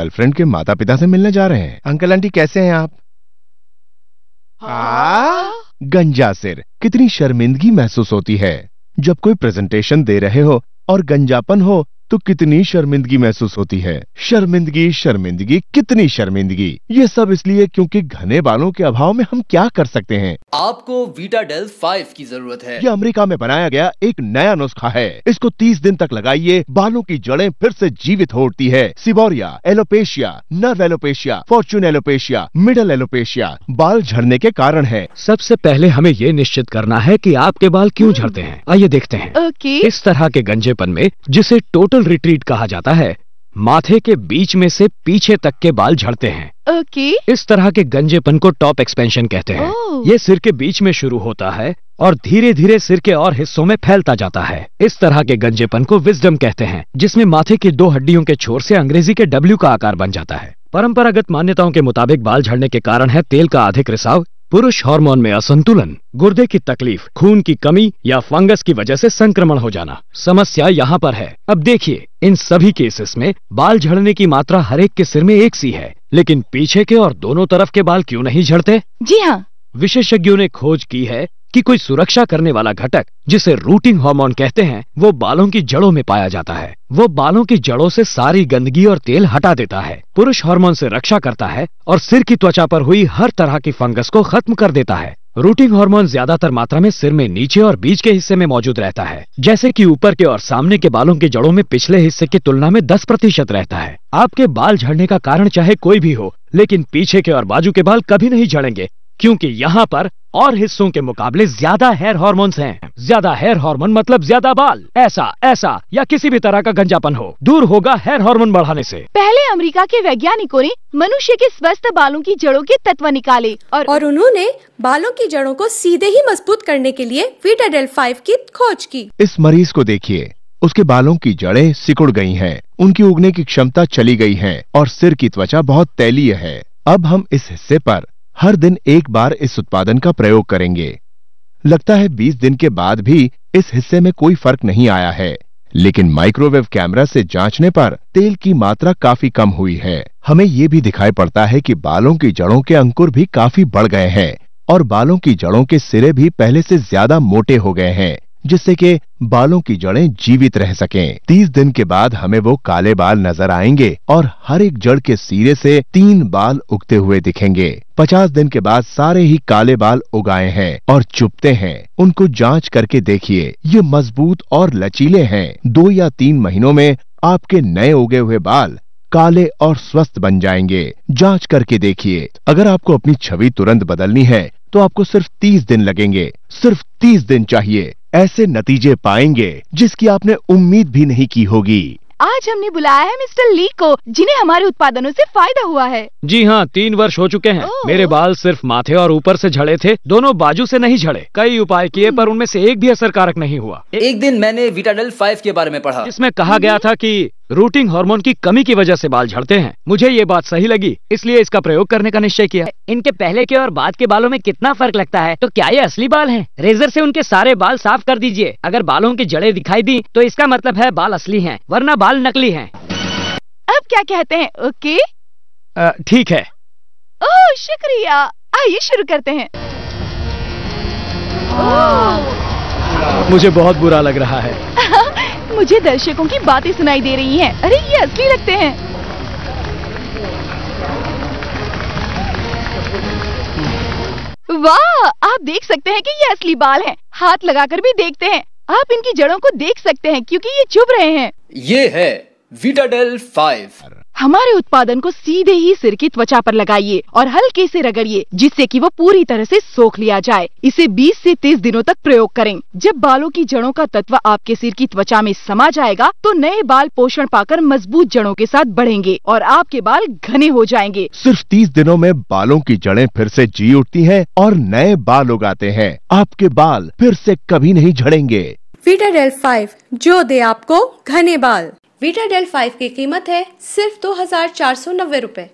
Girlfriend के माता पिता से मिलने जा रहे हैं। अंकल आंटी कैसे हैं आप? गंजा सिर, कितनी शर्मिंदगी महसूस होती है जब कोई प्रेजेंटेशन दे रहे हो और गंजापन हो तो कितनी शर्मिंदगी महसूस होती है। शर्मिंदगी शर्मिंदगी कितनी शर्मिंदगी। ये सब इसलिए क्योंकि घने बालों के अभाव में हम क्या कर सकते हैं। आपको वीटाडेल 5 की जरूरत है। ये अमेरिका में बनाया गया एक नया नुस्खा है। इसको 30 दिन तक लगाइए, बालों की जड़ें फिर से जीवित हो उठती है। Seborrhoea, alopecia, nerve alopecia, fortune alopecia, middle alopecia बाल झड़ने के कारण है। सबसे पहले हमें ये निश्चित करना है कि आपके बाल क्यों झड़ते हैं। आइए देखते हैं। इस तरह के गंजेपन में, जिसे टोटल रिट्रीट कहा जाता है, माथे के बीच में से पीछे तक के बाल झड़ते हैं। इस तरह के गंजेपन को टॉप एक्सपेंशन कहते हैं। ये सिर के बीच में शुरू होता है और धीरे धीरे सिर के और हिस्सों में फैलता जाता है। इस तरह के गंजेपन को विजडम कहते हैं, जिसमें माथे की 2 हड्डियों के छोर से अंग्रेजी के W का आकार बन जाता है। परंपरागत मान्यताओं के मुताबिक बाल झड़ने के कारण है तेल का अधिक रिसाव, पुरुष हार्मोन में असंतुलन, गुर्दे की तकलीफ, खून की कमी या फंगस की वजह से संक्रमण हो जाना। समस्या यहाँ पर है। अब देखिए, इन सभी केसेस में बाल झड़ने की मात्रा हर एक के सिर में एक सी है, लेकिन पीछे के और दोनों तरफ के बाल क्यों नहीं झड़ते? जी हाँ, विशेषज्ञों ने खोज की है कि कोई सुरक्षा करने वाला घटक, जिसे रूटिंग हार्मोन कहते हैं, वो बालों की जड़ों में पाया जाता है। वो बालों की जड़ों से सारी गंदगी और तेल हटा देता है, पुरुष हार्मोन से रक्षा करता है और सिर की त्वचा पर हुई हर तरह की फंगस को खत्म कर देता है। रूटिंग हार्मोन ज्यादातर मात्रा में सिर में नीचे और बीच के हिस्से में मौजूद रहता है, जैसे कि ऊपर के और सामने के बालों की जड़ों में पिछले हिस्से की तुलना में 10% रहता है। आपके बाल झड़ने का कारण चाहे कोई भी हो, लेकिन पीछे के और बाजू के बाल कभी नहीं झड़ेंगे, क्योंकि यहाँ पर और हिस्सों के मुकाबले ज्यादा हेयर हार्मोन्स हैं। ज्यादा हेयर हार्मोन मतलब ज्यादा बाल। ऐसा या किसी भी तरह का गंजापन हो, दूर होगा हेयर हार्मोन बढ़ाने से। पहले अमेरिका के वैज्ञानिकों ने मनुष्य के स्वस्थ बालों की जड़ों के तत्व निकाले और उन्होंने बालों की जड़ों को सीधे ही मजबूत करने के लिए वीटाडेल 5 की खोज की। इस मरीज को देखिए, उसके बालों की जड़ें सिकुड़ गई हैं, उनकी उगने की क्षमता चली गई है और सिर की त्वचा बहुत तैलीय है। अब हम इस हिस्से पर हर दिन एक बार इस उत्पादन का प्रयोग करेंगे। लगता है 20 दिन के बाद भी इस हिस्से में कोई फर्क नहीं आया है, लेकिन माइक्रोवेव कैमरा से जांचने पर तेल की मात्रा काफी कम हुई है। हमें ये भी दिखाई पड़ता है कि बालों की जड़ों के अंकुर भी काफी बढ़ गए हैं और बालों की जड़ों के सिरे भी पहले से ज्यादा मोटे हो गए हैं, जिससे कि बालों की जड़ें जीवित रह सकें। 30 दिन के बाद हमें वो काले बाल नजर आएंगे और हर एक जड़ के सिरे से 3 बाल उगते हुए दिखेंगे। 50 दिन के बाद सारे ही काले बाल उगाए हैं और चुभते हैं। उनको जांच करके देखिए, ये मजबूत और लचीले हैं। 2 या 3 महीनों में आपके नए उगे हुए बाल काले और स्वस्थ बन जाएंगे। जांच करके देखिए। अगर आपको अपनी छवि तुरंत बदलनी है तो आपको सिर्फ 30 दिन लगेंगे। सिर्फ 30 दिन चाहिए। ऐसे नतीजे पाएंगे जिसकी आपने उम्मीद भी नहीं की होगी। आज हमने बुलाया है मिस्टर ली को, जिन्हें हमारे उत्पादनों से फायदा हुआ है। जी हाँ, 3 वर्ष हो चुके हैं। मेरे बाल सिर्फ माथे और ऊपर से झड़े थे, दोनों बाजू से नहीं झड़े। कई उपाय किए पर उनमें से एक भी असरकारक नहीं हुआ। एक दिन मैंने वीटाडेल 5 के बारे में पढ़ा, जिसमें कहा गया था कि रूटिंग हार्मोन की कमी की वजह से बाल झड़ते हैं। मुझे ये बात सही लगी, इसलिए इसका प्रयोग करने का निश्चय किया। इनके पहले के और बाद के बालों में कितना फर्क लगता है? तो क्या ये असली बाल हैं? रेजर से उनके सारे बाल साफ कर दीजिए। अगर बालों की जड़ें दिखाई दी तो इसका मतलब है बाल असली हैं, वरना बाल नकली हैं। अब क्या कहते हैं? ओके, ठीक है। ओह शुक्रिया। आइए शुरू करते हैं। मुझे बहुत बुरा लग रहा है। मुझे दर्शकों की बातें सुनाई दे रही हैं। अरे ये असली लगते हैं। वाह, आप देख सकते हैं कि ये असली बाल हैं। हाथ लगाकर भी देखते हैं। आप इनकी जड़ों को देख सकते हैं क्योंकि ये चुभ रहे हैं। ये है वीटाडेल 5। हमारे उत्पादन को सीधे ही सिर की त्वचा पर लगाइए और हल्के से रगड़िए, जिससे कि वो पूरी तरह से सोख लिया जाए। इसे 20 से 30 दिनों तक प्रयोग करें। जब बालों की जड़ों का तत्व आपके सिर की त्वचा में समा जाएगा तो नए बाल पोषण पाकर मजबूत जड़ों के साथ बढ़ेंगे और आपके बाल घने हो जाएंगे। सिर्फ 30 दिनों में बालों की जड़ें फिर से जी उठती हैं और नए बाल उगाते हैं। आपके बाल फिर से कभी नहीं झड़ेंगे। वीटाडेल 5 जो दे आपको घने बाल। वीटाडेल 5 की कीमत है सिर्फ 2490 रुपए।